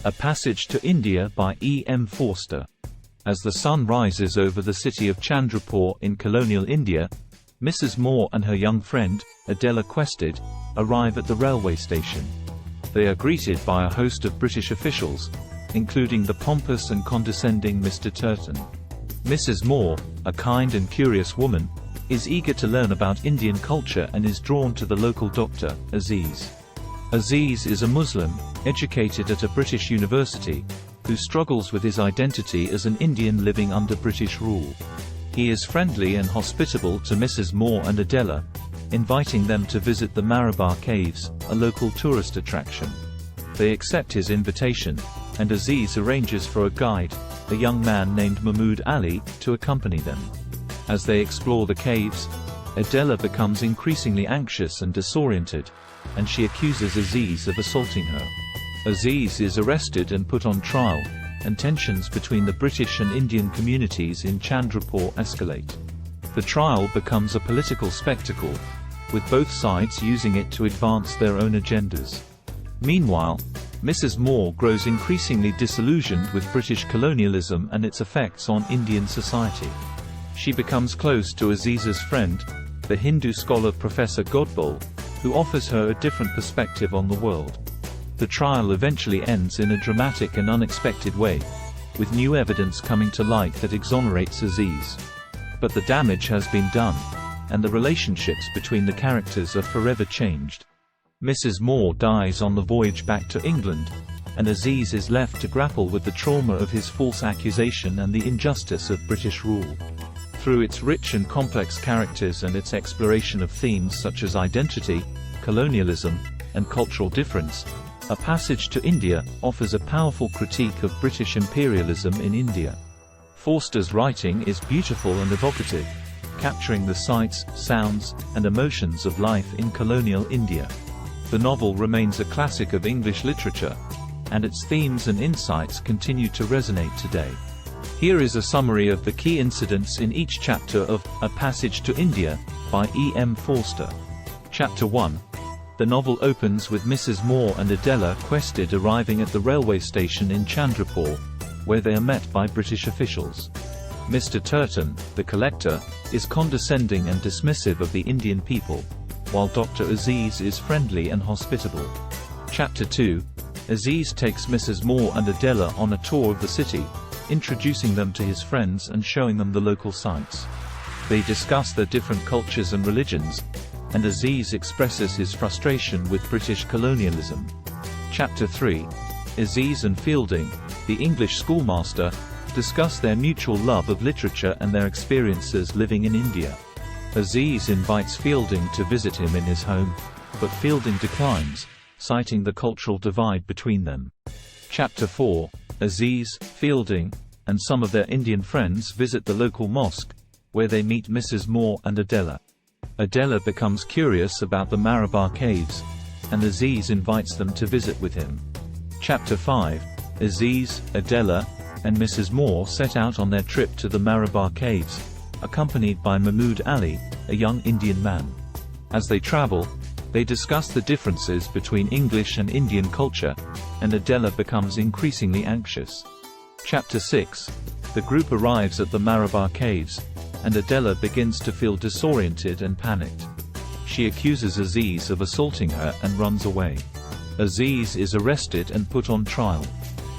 A Passage to India by E. M. Forster. As the sun rises over the city of Chandrapur in colonial India, Mrs. Moore and her young friend, Adela Quested, arrive at the railway station. They are greeted by a host of British officials, including the pompous and condescending Mr. Turton. Mrs. Moore, a kind and curious woman, is eager to learn about Indian culture and is drawn to the local doctor, Aziz. Aziz is a Muslim, educated at a British university, who struggles with his identity as an Indian living under British rule. He is friendly and hospitable to Mrs. Moore and Adela, inviting them to visit the Marabar Caves, a local tourist attraction. They accept his invitation, and Aziz arranges for a guide, a young man named Mahmood Ali, to accompany them. As they explore the caves, Adela becomes increasingly anxious and disoriented, and she accuses Aziz of assaulting her. Aziz is arrested and put on trial, and tensions between the British and Indian communities in Chandrapur escalate. The trial becomes a political spectacle, with both sides using it to advance their own agendas. Meanwhile, Mrs. Moore grows increasingly disillusioned with British colonialism and its effects on Indian society. She becomes close to Aziz's friend, the Hindu scholar Professor Godbole, who offers her a different perspective on the world. The trial eventually ends in a dramatic and unexpected way, with new evidence coming to light that exonerates Aziz. But the damage has been done, and the relationships between the characters are forever changed. Mrs. Moore dies on the voyage back to England, and Aziz is left to grapple with the trauma of his false accusation and the injustice of British rule. Through its rich and complex characters and its exploration of themes such as identity, colonialism, and cultural difference, A Passage to India offers a powerful critique of British imperialism in India. Forster's writing is beautiful and evocative, capturing the sights, sounds, and emotions of life in colonial India. The novel remains a classic of English literature, and its themes and insights continue to resonate today. Here is a summary of the key incidents in each chapter of A Passage to India by E. M. Forster. Chapter 1. The novel opens with Mrs. Moore and Adela Quested arriving at the railway station in Chandrapur, where they are met by British officials. Mr. Turton, the collector, is condescending and dismissive of the Indian people, while Dr. Aziz is friendly and hospitable. Chapter 2. Aziz takes Mrs. Moore and Adela on a tour of the city, introducing them to his friends and showing them the local sights. They discuss their different cultures and religions, and Aziz expresses his frustration with British colonialism. Chapter 3. Aziz and Fielding, the English schoolmaster, discuss their mutual love of literature and their experiences living in India. Aziz invites Fielding to visit him in his home, but Fielding declines, citing the cultural divide between them. Chapter 4. Aziz, Fielding, and some of their Indian friends visit the local mosque, where they meet Mrs. Moore and Adela. Adela becomes curious about the Marabar Caves, and Aziz invites them to visit with him. Chapter 5. Aziz, Adela, and Mrs. Moore set out on their trip to the Marabar Caves, accompanied by Mahmood Ali, a young Indian man. As they travel, they discuss the differences between English and Indian culture, and Adela becomes increasingly anxious. Chapter 6. The group arrives at the Marabar Caves, and Adela begins to feel disoriented and panicked. She accuses Aziz of assaulting her and runs away. Aziz is arrested and put on trial.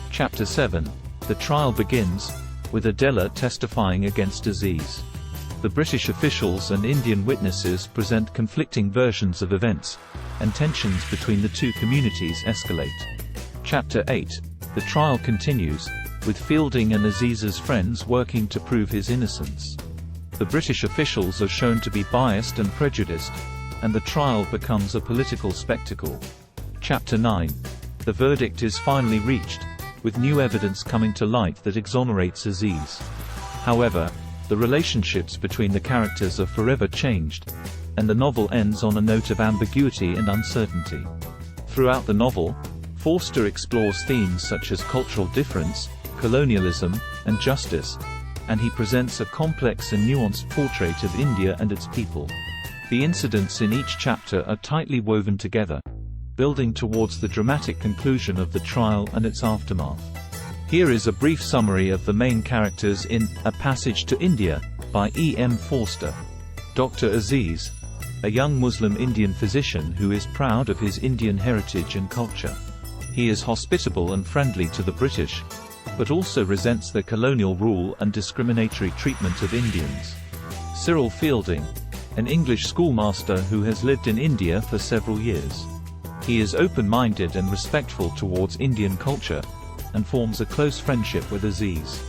Chapter 7. The trial begins, with Adela testifying against Aziz. The British officials and Indian witnesses present conflicting versions of events, and tensions between the two communities escalate. Chapter 8. The trial continues, with Fielding and Aziz's friends working to prove his innocence. The British officials are shown to be biased and prejudiced, and the trial becomes a political spectacle. Chapter 9. The verdict is finally reached, with new evidence coming to light that exonerates Aziz. However, the relationships between the characters are forever changed, and the novel ends on a note of ambiguity and uncertainty. Throughout the novel, Forster explores themes such as cultural difference, colonialism, and justice, and he presents a complex and nuanced portrait of India and its people. The incidents in each chapter are tightly woven together, building towards the dramatic conclusion of the trial and its aftermath. Here is a brief summary of the main characters in A Passage to India, by E.M. Forster. Dr. Aziz, a young Muslim Indian physician who is proud of his Indian heritage and culture. He is hospitable and friendly to the British, but also resents their colonial rule and discriminatory treatment of Indians. Cyril Fielding, an English schoolmaster who has lived in India for several years. He is open-minded and respectful towards Indian culture, and forms a close friendship with Aziz.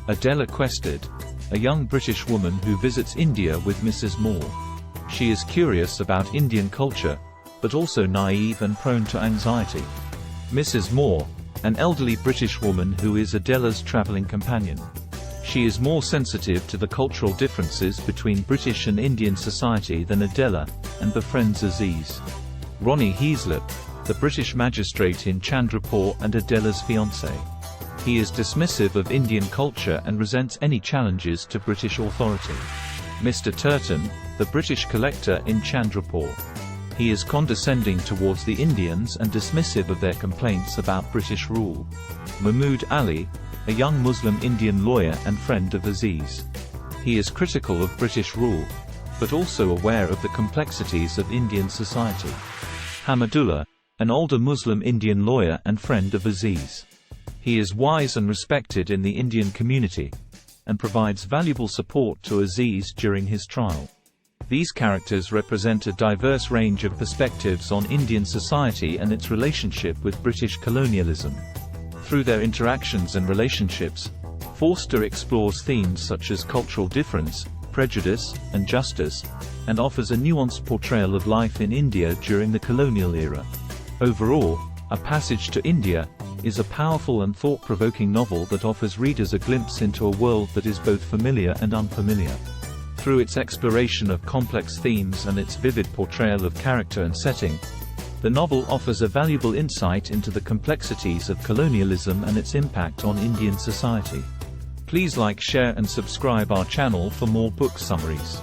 Adela Quested, a young British woman who visits India with Mrs. Moore. She is curious about Indian culture, but also naive and prone to anxiety. Mrs. Moore, an elderly British woman who is Adela's traveling companion. She is more sensitive to the cultural differences between British and Indian society than Adela, and befriends Aziz. Ronnie Heaslip, the British magistrate in Chandrapur and Adela's fiancé. He is dismissive of Indian culture and resents any challenges to British authority. Mr. Turton, the British collector in Chandrapur. He is condescending towards the Indians and dismissive of their complaints about British rule. Mahmood Ali, a young Muslim Indian lawyer and friend of Aziz. He is critical of British rule, but also aware of the complexities of Indian society. Hamidullah, an older Muslim Indian lawyer and friend of Aziz. He is wise and respected in the Indian community, and provides valuable support to Aziz during his trial. These characters represent a diverse range of perspectives on Indian society and its relationship with British colonialism. Through their interactions and relationships, Forster explores themes such as cultural difference, prejudice, and justice, and offers a nuanced portrayal of life in India during the colonial era. Overall, A Passage to India is a powerful and thought-provoking novel that offers readers a glimpse into a world that is both familiar and unfamiliar. Through its exploration of complex themes and its vivid portrayal of character and setting, the novel offers a valuable insight into the complexities of colonialism and its impact on Indian society. Please like, share and subscribe our channel for more book summaries.